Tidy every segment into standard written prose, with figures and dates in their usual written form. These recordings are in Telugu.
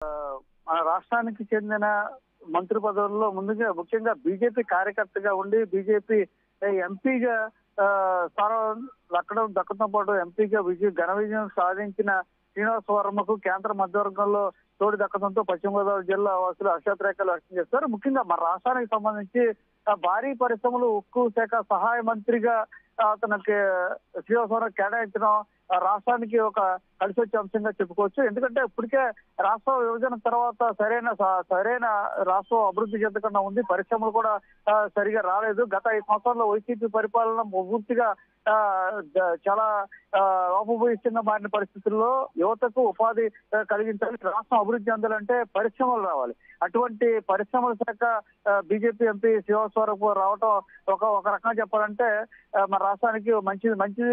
మన రాష్ట్రానికి చెందిన మంత్రి పదవుల్లో ముఖ్యంగా బీజేపీ కార్యకర్తగా ఉండి బీజేపీ ఎంపీగా స్థానం దక్కడంతో పాటు ఎంపీగా ఘన విజయం సాధించిన శ్రీనివాస్ వర్మకు కేంద్ర మధ్యవర్గంలో తోడు దక్కడంతో పశ్చిమ గోదావరి జిల్లా వాసులు హర్షాతిరేకాలు వ్యక్తం చేస్తారు. ముఖ్యంగా మన రాష్ట్రానికి సంబంధించి భారీ పరిశ్రమలు ఉక్కు శాఖ సహాయ మంత్రిగా అతనికి శ్రీనివాస్ వర్మ కేటాయించడం రాష్ట్రానికి ఒక కలిసి వచ్చే అంశంగా చెప్పుకోవచ్చు. ఎందుకంటే ఇప్పటికే రాష్ట్ర విభజన తర్వాత సరైన రాష్ట్రం అభివృద్ధి చెందకుండా ఉంది. పరిశ్రమలు కూడా సరిగా రాలేదు. గత 5 సంవత్సరాల్లో వైసీపీ పరిపాలన పూర్తిగా చాలా లోపభూయిష్టంగా మారిన పరిస్థితుల్లో యువతకు ఉపాధి కలిగించాలి, రాష్ట్రం అభివృద్ధి చెందాలంటే పరిశ్రమలు రావాలి. అటువంటి పరిశ్రమల శాఖ బీజేపీ ఎంపీ శ్రీనివాస్ వర్మ రావటం ఒక రకంగా చెప్పాలంటే మన రాష్ట్రానికి మంచి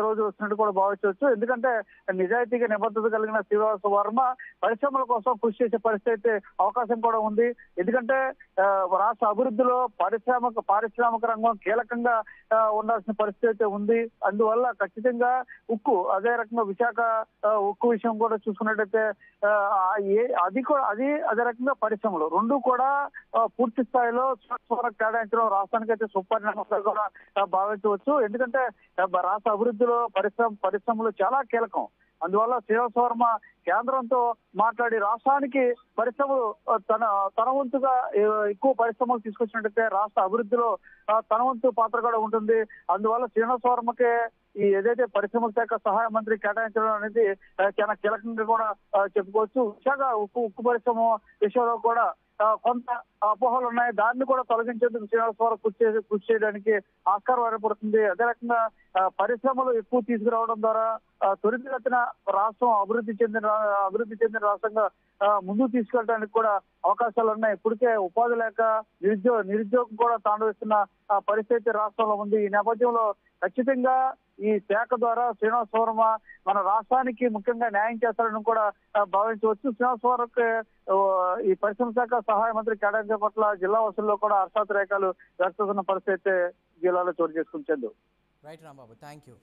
రోజు వస్తున్నట్టు కూడా భావించవచ్చు. ఎందుకంటే నిజాయితీగా నిబద్ధత కలిగిన శ్రీనివాస్ వర్మ పరిశ్రమల కోసం కృషి చేసే పరిస్థితి అవకాశం కూడా ఉంది. ఎందుకంటే రాష్ట్ర అభివృద్ధిలో పారిశ్రామిక రంగం కీలకంగా ఉండాల్సిన పరిస్థితి అయితే ఉంది. అందువల్ల ఖచ్చితంగా ఉక్కు, అదే రకంగా విశాఖ ఉక్కు విషయం కూడా చూసుకున్నట్టయితే అదే రకంగా పరిశ్రమలు రెండు కూడా పూర్తి స్థాయిలో కేటాయించడం రాష్ట్రానికి అయితే సుపరిణామంగా కూడా భావించవచ్చు. ఎందుకంటే రాష్ట్ర అభివృద్ధిలో పరిశ్రమలు చాలా కీలకం. అందువల్ల శ్రీనివాస్ వర్మ కేంద్రంతో మాట్లాడి రాష్ట్రానికి పరిశ్రమలు తన వంతుగా ఎక్కువ పరిశ్రమలు తీసుకొచ్చినట్టయితే రాష్ట్ర అభివృద్ధిలో తన వంతు పాత్ర కూడా ఉంటుంది. అందువల్ల శ్రీనివాస్ వర్మకే ఏదైతే పరిశ్రమల శాఖ సహాయ మంత్రి కేటాయించడం అనేది చాలా కీలకంగా కూడా చెప్పుకోవచ్చు. విశాఖ ఉక్కు పరిశ్రమ విషయంలో కూడా కొంత అపోహలు ఉన్నాయి. దాన్ని కూడా తొలగించేందుకు శ్రీనివాస్ వర్మ కృషి చేయడానికి ఆస్కారం ఏర్పడుతుంది. అదే రకంగా పరిశ్రమలు ఎక్కువ తీసుకురావడం ద్వారా త్వరితగతిన రాష్ట్రం అభివృద్ధి చెందిన రాష్ట్రంగా ముందుకు తీసుకెళ్ళడానికి కూడా అవకాశాలు ఉన్నాయి. ఇప్పటికే ఉపాధి లేక నిరుద్యోగం కూడా తాండవిస్తున్న పరిస్థితి రాష్ట్రంలో ఉంది. ఈ నేపథ్యంలో ఖచ్చితంగా ఈ శాఖ ద్వారా శ్రీనివాస్ వర్మ మన రాష్ట్రానికి ముఖ్యంగా న్యాయం చేస్తారని కూడా భావించవచ్చు. శ్రీనివాస్ వర్మకి ఈ పరిశ్రమ శాఖ సహాయ మంత్రి కేటాయించడం పట్ల జిల్లా వాసుల్లో కూడా హర్షాతిరేకాలు వ్యక్తమవుతున్న పరిస్థితి జిల్లాలో చోటు చేసుకుంటుంది. Right Rambabu, thank you.